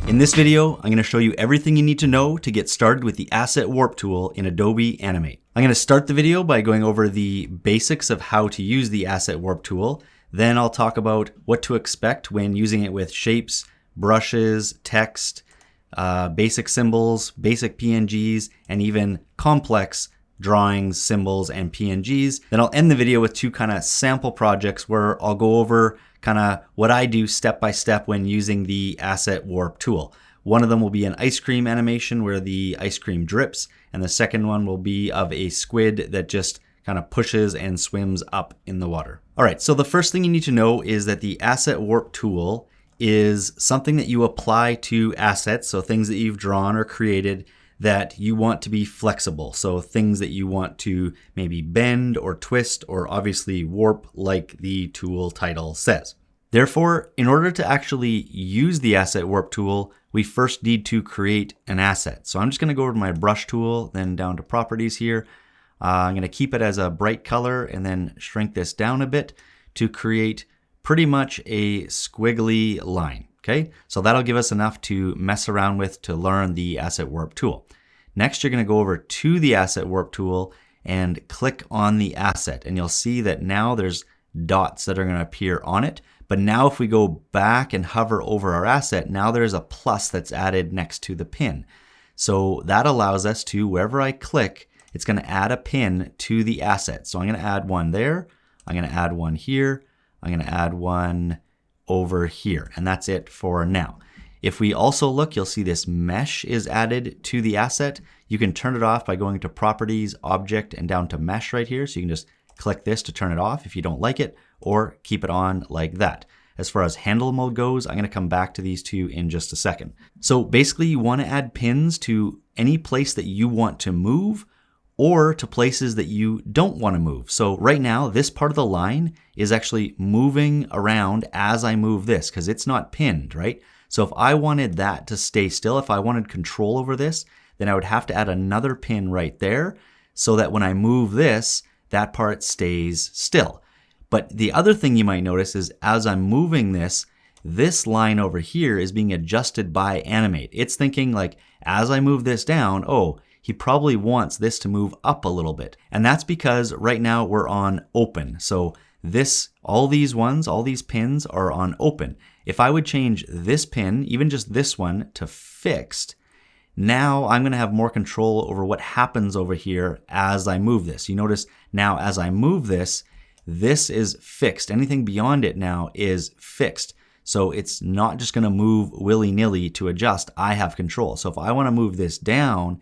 In this video, I'm going to show you everything you need to know to get started with the Asset Warp tool in Adobe Animate. I'm going to start the video by going over the basics of how to use the Asset Warp tool. Then I'll talk about what to expect when using it with shapes, brushes, text, basic symbols, basic PNGs, and even complex drawings, symbols, and PNGs. Then I'll end the video with two kind of sample projects where I'll go over kind of what I do step by step when using the Asset Warp tool. One of them will be an ice cream animation where the ice cream drips, and the second one will be of a squid that just kind of pushes and swims up in the water. All right, so the first thing you need to know is that the Asset Warp tool is something that you apply to assets, so things that you've drawn or created that you want to be flexible. So things that you want to maybe bend or twist or obviously warp like the tool title says. Therefore, in order to actually use the Asset Warp tool, we first need to create an asset. So I'm just going to go over to my brush tool, then down to properties here. I'm going to keep it as a bright color and then shrink this down a bit to create pretty much a squiggly line. Okay, so that'll give us enough to mess around with to learn the Asset Warp tool. Next, you're going to go over to the Asset Warp tool and click on the asset, and you'll see that now there's dots that are going to appear on it. But now if we go back and hover over our asset, now there's a plus that's added next to the pin. So that allows us to, wherever I click, it's going to add a pin to the asset. So I'm going to add one there, I'm going to add one here, I'm going to add one over here, and that's it for now. If we also look, you'll see this mesh is added to the asset. You can turn it off by going to Properties, Object, and down to Mesh right here. So you can just click this to turn it off if you don't like it, or keep it on like that. As far as handle mode goes, I'm going to come back to these two in just a second. So basically you want to add pins to any place that you want to move or to places that you don't want to move. So right now, this part of the line is actually moving around as I move this because it's not pinned, right? So if I wanted that to stay still, if I wanted control over this, then I would have to add another pin right there so that when I move this, that part stays still. But the other thing you might notice is as I'm moving this, this line over here is being adjusted by Animate. It's thinking like, as I move this down, oh, he probably wants this to move up a little bit. And that's because right now we're on open. So this, all these pins are on open. If I would change this pin, even just this one, to fixed, now I'm going to have more control over what happens over here as I move this. You notice now as I move this, this is fixed. Anything beyond it now is fixed. So it's not just going to move willy-nilly to adjust. I have control. So if I want to move this down,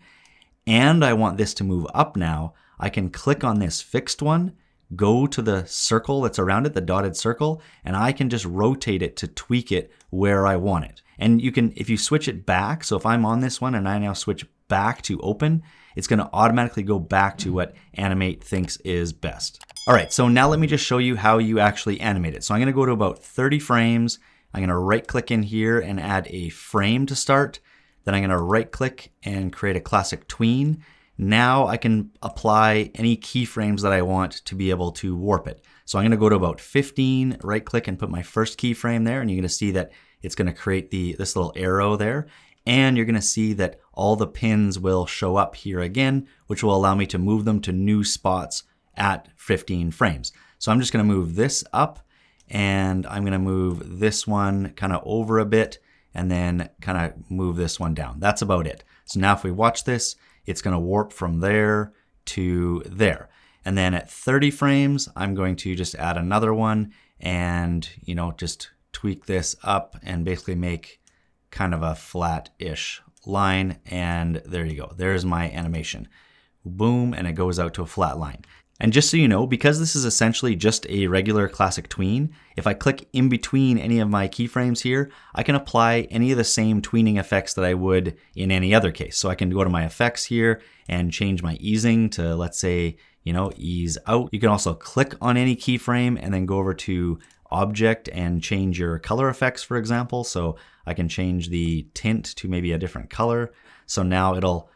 and I want this to move up now, I can click on this fixed one, go to the circle that's around it, the dotted circle, and I can just rotate it to tweak it where I want it. And you can, if you switch it back, so if I'm on this one and I now switch back to open, it's going to automatically go back to what Animate thinks is best. All right, so now let me just show you how you actually animate it. So I'm going to go to about 30 frames. I'm going to right click in here and add a frame to start. Then I'm going to right click and create a classic tween. Now I can apply any keyframes that I want to be able to warp it. So I'm going to go to about 15, right click and put my first keyframe there, and you're going to see that it's going to create this little arrow there. And you're going to see that all the pins will show up here again, which will allow me to move them to new spots at 15 frames. So I'm just going to move this up, and I'm going to move this one kind of over a bit, and then kind of move this one down. That's about it. So now if we watch this, it's going to warp from there to there. And then at 30 frames, I'm going to just add another one and, you know, just tweak this up and basically make kind of a flat-ish line. And there you go. There's my animation. Boom, and it goes out to a flat line. And just so you know, because this is essentially just a regular classic tween, if I click in between any of my keyframes here, I can apply any of the same tweening effects that I would in any other case. So I can go to my effects here and change my easing to, let's say, you know, ease out. You can also click on any keyframe and then go over to Object and change your color effects, for example. So I can change the tint to maybe a different color. So now it'll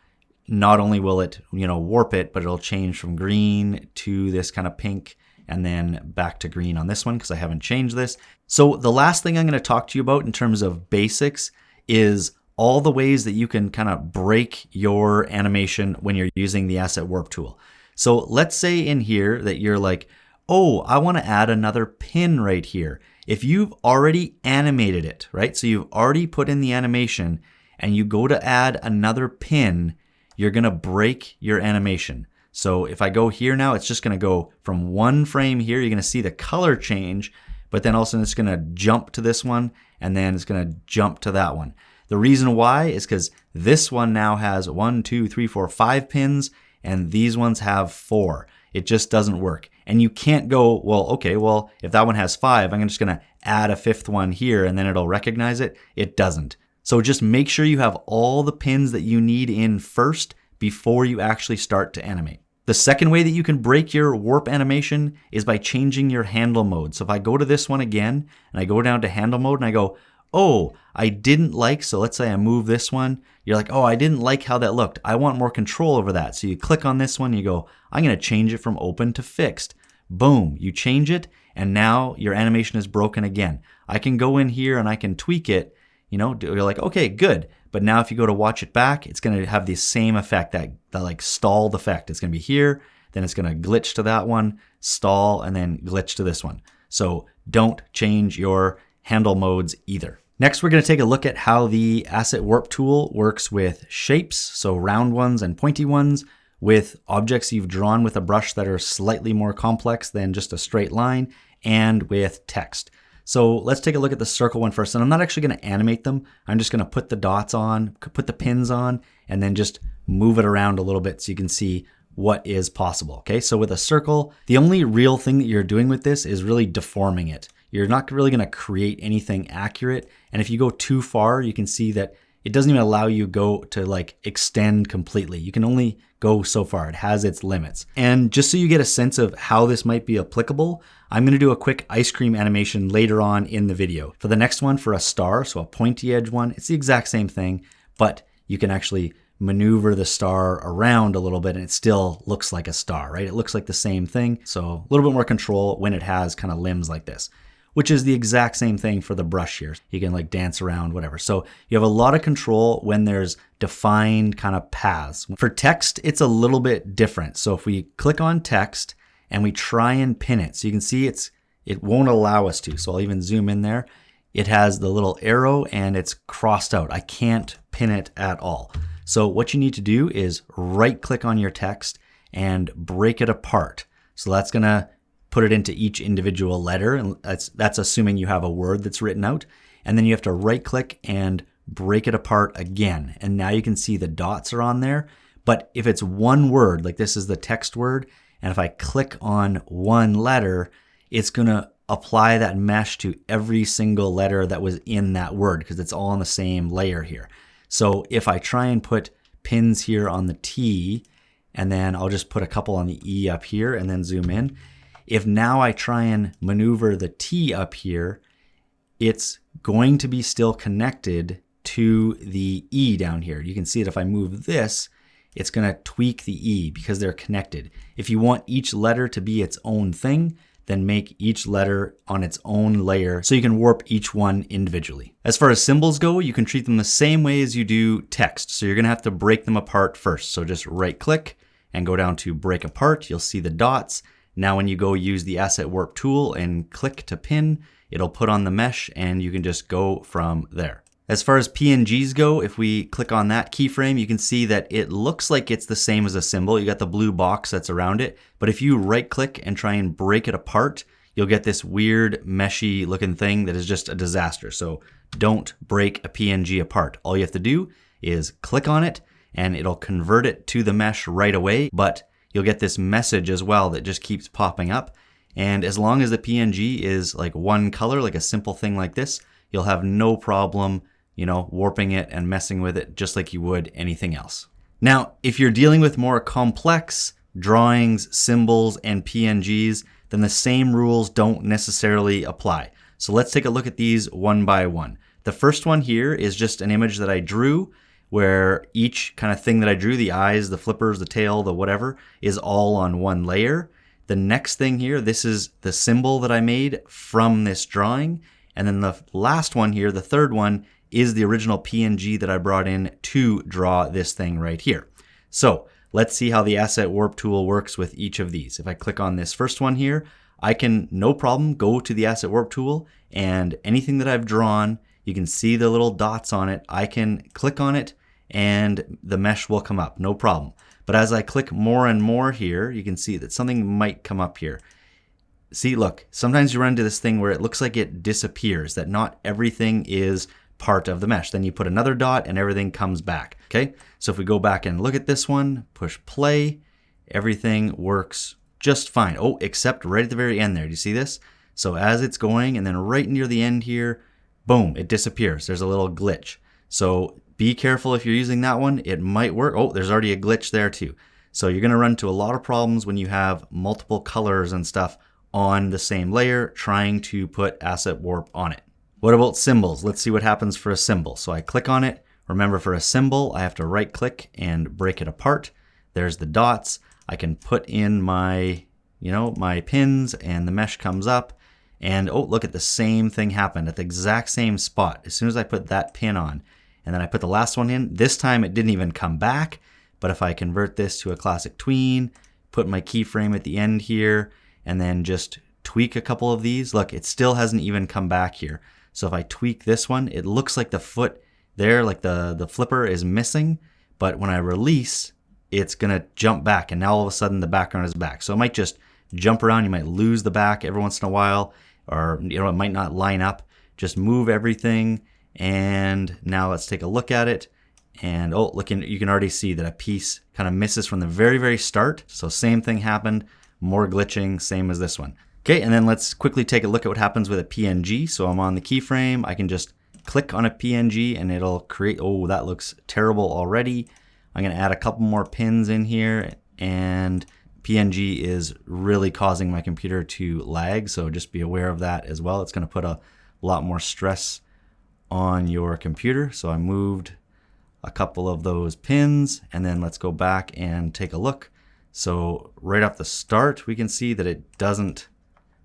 not only will it, you know, warp it, but it'll change from green to this kind of pink and then back to green on this one because I haven't changed this. So the last thing I'm going to talk to you about in terms of basics is all the ways that you can kind of break your animation when you're using the Asset Warp tool. So let's say in here that you're like, oh, I want to add another pin right here. If you've already animated it, right? So you've already put in the animation and you go to add another pin, you're going to break your animation. So if I go here now, it's just going to go from one frame here. You're going to see the color change, but then also it's going to jump to this one and then it's going to jump to that one. The reason why is because this one now has 1, 2, 3, 4, 5 pins and these ones have 4. It just doesn't work. And you can't go, well, okay, well, if that one has 5, I'm just going to add a 5th one here and then it'll recognize it. It doesn't. So just make sure you have all the pins that you need in first before you actually start to animate. The second way that you can break your warp animation is by changing your handle mode. So if I go to this one again and I go down to handle mode and I go, oh, I didn't like, so let's say I move this one. You're like, oh, I didn't like how that looked. I want more control over that. So you click on this one, you go, I'm going to change it from open to fixed. Boom, you change it, and now your animation is broken again. I can go in here and I can tweak it. You're like, okay, good. But now if you go to watch it back, it's going to have the same effect, that like stalled effect. It's going to be here, then it's going to glitch to that one, stall, and then glitch to this one. So don't change your handle modes either. Next, we're going to take a look at how the Asset Warp tool works with shapes, so round ones and pointy ones, with objects you've drawn with a brush that are slightly more complex than just a straight line, and with text. So let's take a look at the circle one first. And I'm not actually going to animate them. I'm just going to put the dots on, put the pins on, and then just move it around a little bit so you can see what is possible. Okay, so with a circle, the only real thing that you're doing with this is really deforming it. You're not really going to create anything accurate. And if you go too far, you can see that it doesn't even allow you go to like extend completely. You can only go so far. It has its limits. And just so you get a sense of how this might be applicable, I'm going to do a quick ice cream animation later on in the video. For the next one, for a star, so a pointy edge one, it's the exact same thing, but you can actually maneuver the star around a little bit and it still looks like a star, right? It looks like the same thing. So a little bit more control when it has kind of limbs like this, which is the exact same thing for the brush here. You can like dance around, whatever. So you have a lot of control when there's defined kind of paths. For text, it's a little bit different. So if we click on text and we try and pin it, so you can see it won't allow us to. So I'll even zoom in there. It has the little arrow and it's crossed out. I can't pin it at all. So what you need to do is right click on your text and break it apart. So that's gonna put it into each individual letter, and that's assuming you have a word that's written out. And then you have to right click and break it apart again. And now you can see the dots are on there. But if it's one word, like this is the text word, and if I click on one letter, it's gonna apply that mesh to every single letter that was in that word because it's all on the same layer here. So if I try and put pins here on the T, and then I'll just put a couple on the E up here and then zoom in. If now I try and maneuver the T up here, it's going to be still connected to the E down here. You can see that if I move this, it's going to tweak the E because they're connected. If you want each letter to be its own thing, then make each letter on its own layer so you can warp each one individually. As far as symbols go, you can treat them the same way as you do text. So you're going to have to break them apart first. So just right click and go down to break apart. You'll see the dots. Now when you go use the Asset Warp tool and click to pin, it'll put on the mesh and you can just go from there. As far as PNGs go, if we click on that keyframe, you can see that it looks like it's the same as a symbol. You got the blue box that's around it. But if you right click and try and break it apart, you'll get this weird meshy looking thing that is just a disaster. So don't break a PNG apart. All you have to do is click on it and it'll convert it to the mesh right away. But you'll get this message as well that just keeps popping up. And as long as the PNG is like one color, like a simple thing like this, you'll have no problem, warping it and messing with it just like you would anything else. Now, if you're dealing with more complex drawings, symbols, and PNGs, then the same rules don't necessarily apply. So let's take a look at these one by one. The first one here is just an image that I drew where each kind of thing that I drew, the eyes, the flippers, the tail, the whatever, is all on one layer. The next thing here, this is the symbol that I made from this drawing. And then the last one here, the third one, is the original PNG that I brought in to draw this thing right here. So let's see how the Asset Warp tool works with each of these. If I click on this first one here, I can, no problem, go to the Asset Warp tool, and anything that I've drawn, you can see the little dots on it. I can click on it and the mesh will come up, no problem. But as I click more and more here, you can see that something might come up here. See, look, sometimes you run into this thing where it looks like it disappears, that not everything is part of the mesh. Then you put another dot and everything comes back. Okay, so if we go back and look at this one, push play, everything works just fine. Oh, except right at the very end there. Do you see this? So as it's going and then right near the end here, boom, it disappears. There's a little glitch. So be careful if you're using that one. It might work. Oh, there's already a glitch there too. So you're going to run into a lot of problems when you have multiple colors and stuff on the same layer trying to put Asset Warp on it. What about symbols? Let's see what happens for a symbol. So I click on it. Remember, for a symbol, I have to right click and break it apart. There's the dots. I can put in my, my pins and the mesh comes up. And oh, look at the same thing happened at the exact same spot. As soon as I put that pin on and then I put the last one in, this time it didn't even come back. But if I convert this to a classic tween, put my keyframe at the end here, and then just tweak a couple of these, look, it still hasn't even come back here. So if I tweak this one, it looks like the foot there, like the flipper is missing, but when I release, it's gonna jump back and now all of a sudden the background is back. So it might just jump around, you might lose the back every once in a while, or it might not line up. Just move everything, and now let's take a look at it. And oh, look, you can already see that a piece kind of misses from the very, very start. So same thing happened. More glitching, same as this one. Okay, and then let's quickly take a look at what happens with a PNG. So I'm on the keyframe, I can just click on a PNG and it'll create, oh, that looks terrible already. I'm gonna add a couple more pins in here, and PNG is really causing my computer to lag, so just be aware of that as well. It's gonna put a lot more stress on your computer. So I moved a couple of those pins, and then let's go back and take a look. So right off the start, we can see that it doesn't,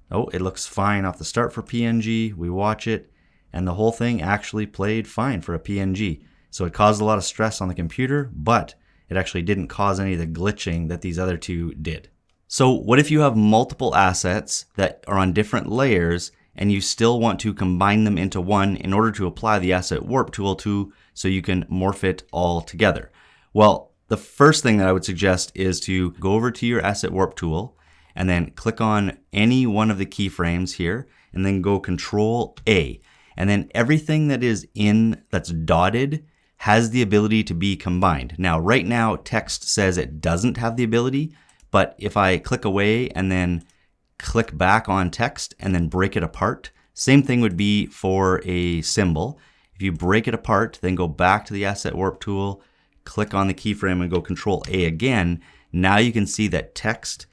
oh, it looks fine off the start for PNG. We watch it, and the whole thing actually played fine for a PNG. So it caused a lot of stress on the computer, but it actually didn't cause any of the glitching that these other two did. So what if you have multiple assets that are on different layers and you still want to combine them into one in order to apply the Asset Warp tool to, so you can morph it all together? Well, the first thing that I would suggest is to go over to your Asset Warp tool and then click on any one of the keyframes here and then go Control A. And then everything that is that's dotted has the ability to be combined. Now, right now, text says it doesn't have the ability, but if I click away and then click back on text and then break it apart, same thing would be for a symbol. If you break it apart, then go back to the Asset Warp tool, click on the keyframe and go Control A again, now you can see that text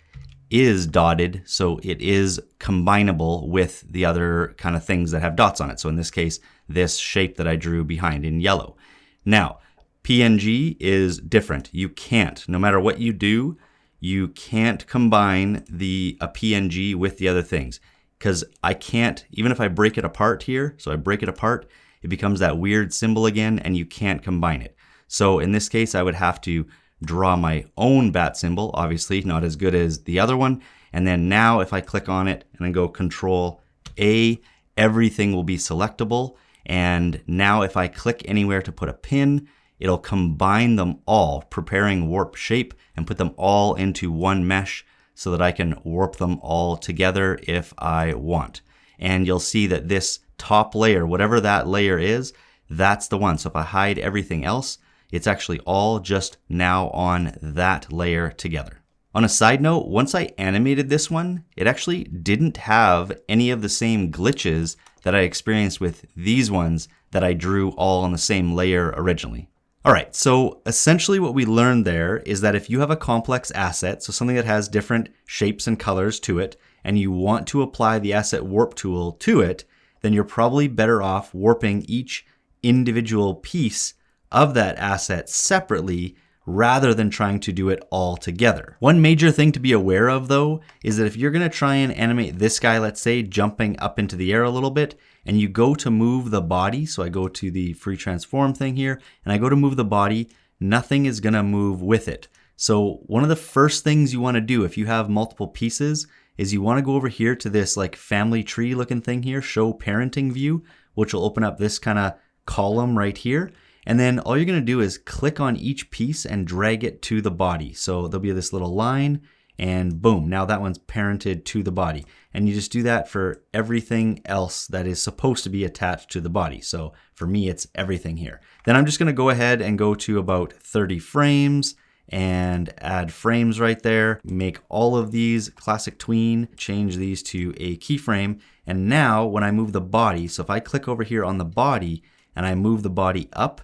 is dotted, so it is combinable with the other kind of things that have dots on it. So in this case, this shape that I drew behind in yellow. Now, PNG is different. You can't, no matter what you do, you can't combine a PNG with the other things, because I can't, even if I break it apart here, so I break it apart, it becomes that weird symbol again, and you can't combine it. So in this case, I would have to draw my own bat symbol, obviously not as good as the other one. And then now if I click on it and then go Control A, everything will be selectable. And now if I click anywhere to put a pin, it'll combine them all, preparing warp shape, and put them all into one mesh so that I can warp them all together if I want. And you'll see that this top layer, whatever that layer is, that's the one. So if I hide everything else, it's actually all just now on that layer together. On a side note, once I animated this one, it actually didn't have any of the same glitches that I experienced with these ones that I drew all on the same layer originally. All right, so essentially what we learned there is that if you have a complex asset, so something that has different shapes and colors to it, and you want to apply the Asset Warp tool to it, then you're probably better off warping each individual piece of that asset separately rather than trying to do it all together. One major thing to be aware of though, is that if you're gonna try and animate this guy, let's say jumping up into the air a little bit, and you go to move the body, so I go to the free transform thing here, and I go to move the body, nothing is gonna move with it. So one of the first things you wanna do if you have multiple pieces is you wanna go over here to this like family tree looking thing here, show parenting view, which will open up this kind of column right here. And then all you're gonna do is click on each piece and drag it to the body. So there'll be this little line and boom, now that one's parented to the body. And you just do that for everything else that is supposed to be attached to the body. So for me, it's everything here. Then I'm just gonna go ahead and go to about 30 frames and add frames right there. Make all of these classic tween, change these to a keyframe. And now when I move the body, so if I click over here on the body and I move the body up,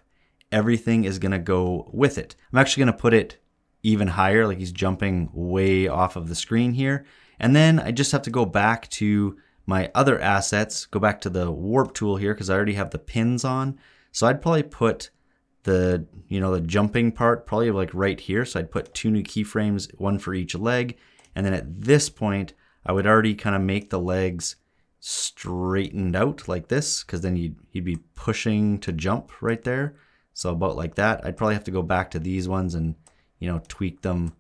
everything is gonna go with it. I'm actually gonna put it even higher, like he's jumping way off of the screen here. And then I just have to go back to my other assets, go back to the warp tool here because I already have the pins on. So I'd probably put the jumping part probably like right here. So I'd put 2 new keyframes, 1 for each leg. And then at this point, I would already kind of make the legs straightened out like this, because then you'd be pushing to jump right there. So about like that. I'd probably have to go back to these ones and, tweak them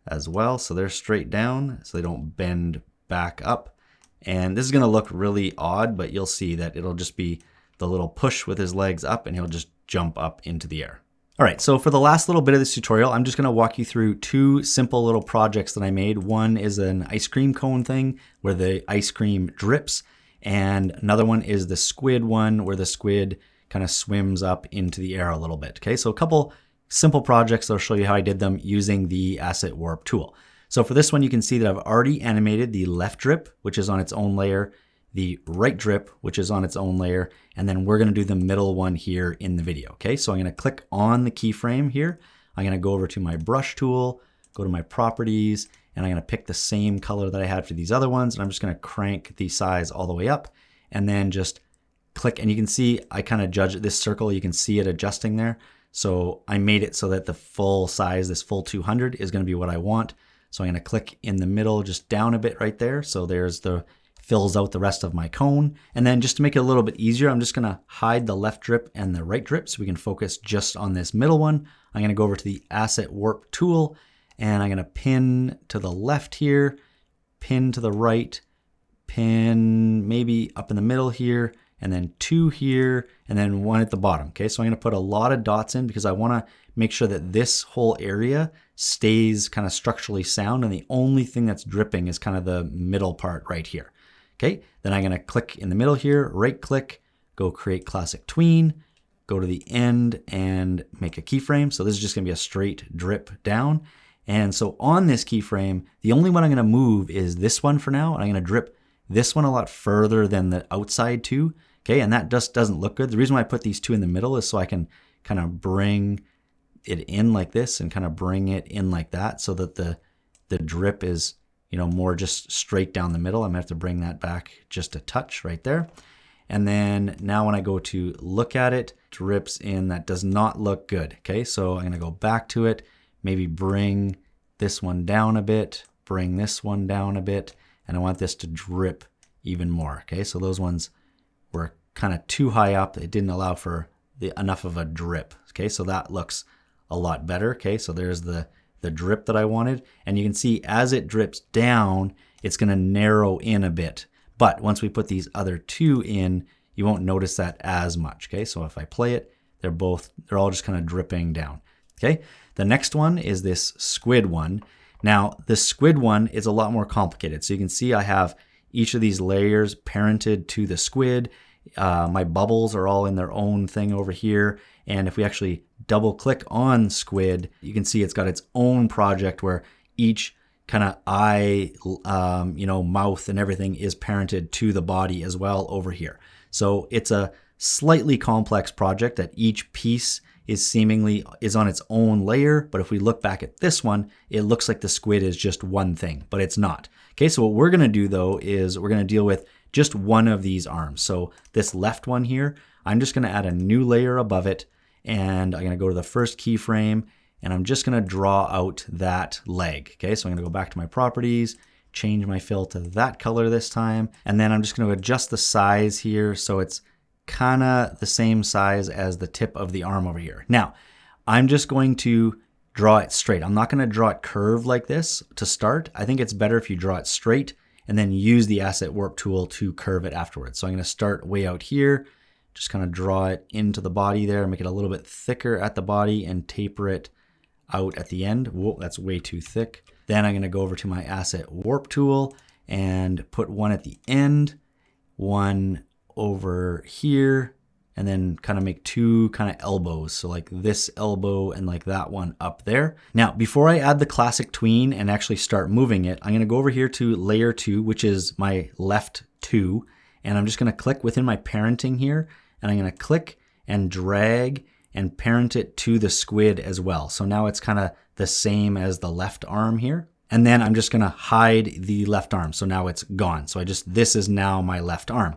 as well. So they're straight down so they don't bend back up. And this is gonna look really odd, but you'll see that it'll just be the little push with his legs up and he'll just jump up into the air. All right, so for the last little bit of this tutorial, I'm just gonna walk you through 2 simple little projects that I made. One is an ice cream cone thing where the ice cream drips, and another one is the squid one where the squid kind of swims up into the air a little bit. Okay, so a couple simple projects that I'll show you how I did them using the Asset Warp tool. So for this one, you can see that I've already animated the left drip, which is on its own layer, the right drip, which is on its own layer, and then we're gonna do the middle one here in the video, okay? So I'm gonna click on the keyframe here. I'm gonna go over to my brush tool, go to my properties, and I'm gonna pick the same color that I had for these other ones, and I'm just gonna crank the size all the way up, and then just click, and you can see I kind of judge this circle, you can see it adjusting there. So I made it so that the full size, this full 200 is gonna be what I want. So I'm gonna click in the middle, just down a bit right there. So there's the, fills out the rest of my cone. And then just to make it a little bit easier, I'm just gonna hide the left drip and the right drip so we can focus just on this middle one. I'm gonna go over to the Asset Warp tool and I'm gonna pin to the left here, pin to the right, pin maybe up in the middle here, and then 2 here, and then 1 at the bottom. Okay, so I'm gonna put a lot of dots in because I wanna make sure that this whole area stays kind of structurally sound, and the only thing that's dripping is kind of the middle part right here. Okay, then I'm gonna click in the middle here, right click, go create classic tween, go to the end and make a keyframe. So this is just gonna be a straight drip down. And so on this keyframe, the only one I'm gonna move is this one for now, and I'm gonna drip this one a lot further than the outside 2. Okay, and that just doesn't look good. The reason why I put these 2 in the middle is so I can kind of bring it in like this and kind of bring it in like that so that the drip is, more just straight down the middle. I'm gonna have to bring that back just a touch right there. And then now when I go to look at it, drips in, that does not look good. Okay, so I'm gonna go back to it, maybe bring this one down a bit, bring this one down a bit, and I want this to drip even more. Okay, so those ones were kind of too high up. It didn't allow for enough of a drip. Okay, so that looks a lot better. Okay, so there's the drip that I wanted. And you can see as it drips down, it's gonna narrow in a bit. But once we put these other 2 in, you won't notice that as much. Okay, so if I play it, they're all just kind of dripping down. Okay, the next one is this squid one. Now, the squid one is a lot more complicated. So you can see I have each of these layers parented to the squid. My bubbles are all in their own thing over here. And if we actually double click on squid, you can see it's got its own project where each kind of eye, mouth and everything is parented to the body as well over here. So it's a slightly complex project that each piece is on its own layer. But if we look back at this one, it looks like the squid is just one thing, but it's not. Okay, so what we're gonna do though is we're gonna deal with just one of these arms. So this left one here, I'm just gonna add a new layer above it, and I'm gonna go to the first keyframe, and I'm just gonna draw out that leg. Okay, so I'm gonna go back to my properties, change my fill to that color this time, and then I'm just gonna adjust the size here so it's kinda the same size as the tip of the arm over here. Now, I'm just going to draw it straight. I'm not gonna draw it curved like this to start. I think it's better if you draw it straight and then use the Asset Warp tool to curve it afterwards. So I'm gonna start way out here, just kind of draw it into the body there, make it a little bit thicker at the body and taper it out at the end. Whoa, that's way too thick. Then I'm gonna go over to my Asset Warp tool and put one at the end, one over here, and then kind of make two kind of elbows. So like this elbow and like that one up there. Now, before I add the classic tween and actually start moving it, I'm gonna go over here to layer 2, which is my left 2. And I'm just gonna click within my parenting here, and I'm gonna click and drag and parent it to the squid as well. So now it's kind of the same as the left arm here. And then I'm just gonna hide the left arm. So now it's gone. So this is now my left arm.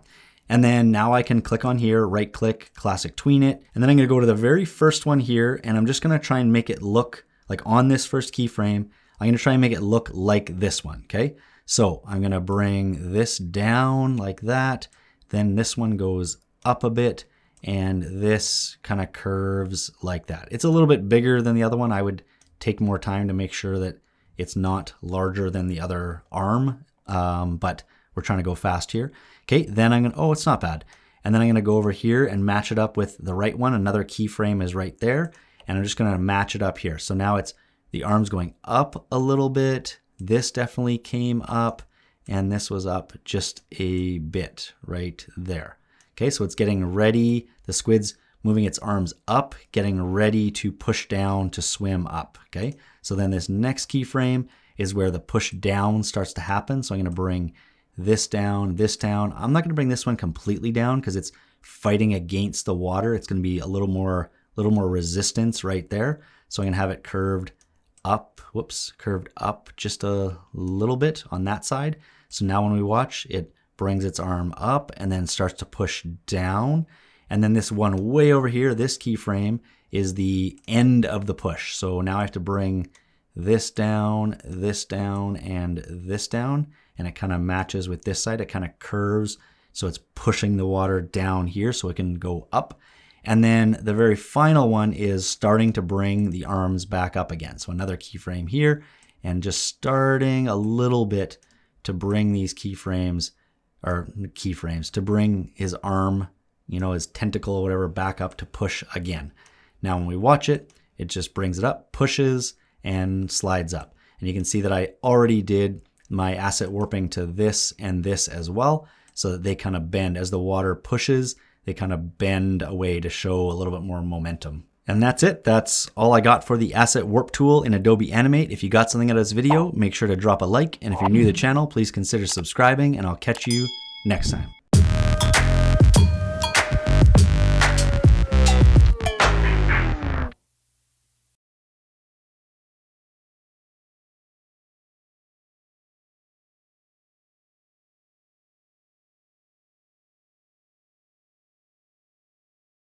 And then now I can click on here, right click, classic tween it. And then I'm gonna go to the very first one here, and I'm just gonna try and make it look like on this first keyframe, I'm gonna try and make it look like this one, okay? So I'm gonna bring this down like that. Then this one goes up a bit, and this kind of curves like that. It's a little bit bigger than the other one. I would take more time to make sure that it's not larger than the other arm, but we're trying to go fast here. Okay, then I'm gonna, oh, it's not bad. And then I'm gonna go over here and match it up with the right one. Another keyframe is right there. And I'm just gonna match it up here. So now it's the arm's going up a little bit. This definitely came up, and this was up just a bit right there. Okay, so it's getting ready. The squid's moving its arms up, getting ready to push down to swim up. Okay, so then this next keyframe is where the push down starts to happen. So I'm gonna bring this down, this down. I'm not gonna bring this one completely down because it's fighting against the water. It's gonna be a little more resistance right there. So I'm gonna have it curved up, curved up just a little bit on that side. So now when we watch, it brings its arm up and then starts to push down. And then this one way over here, this keyframe is the end of the push. So now I have to bring this down, and this down, and it kind of matches with this side. It kind of curves, so it's pushing the water down here so it can go up. And then the very final one is starting to bring the arms back up again. So another keyframe here, and just starting a little bit to bring these keyframes, to bring his arm, his tentacle or whatever, back up to push again. Now when we watch it, it just brings it up, pushes, and slides up. And you can see that I already did my asset warping to this and this as well, so that they kind of bend as the water pushes. They kind of bend away to show a little bit more momentum. And that's it. That's all I got for the Asset Warp tool in Adobe Animate. If you got something out of this video, make sure to drop a like. And if you're new to the channel, please consider subscribing, and I'll catch you next time.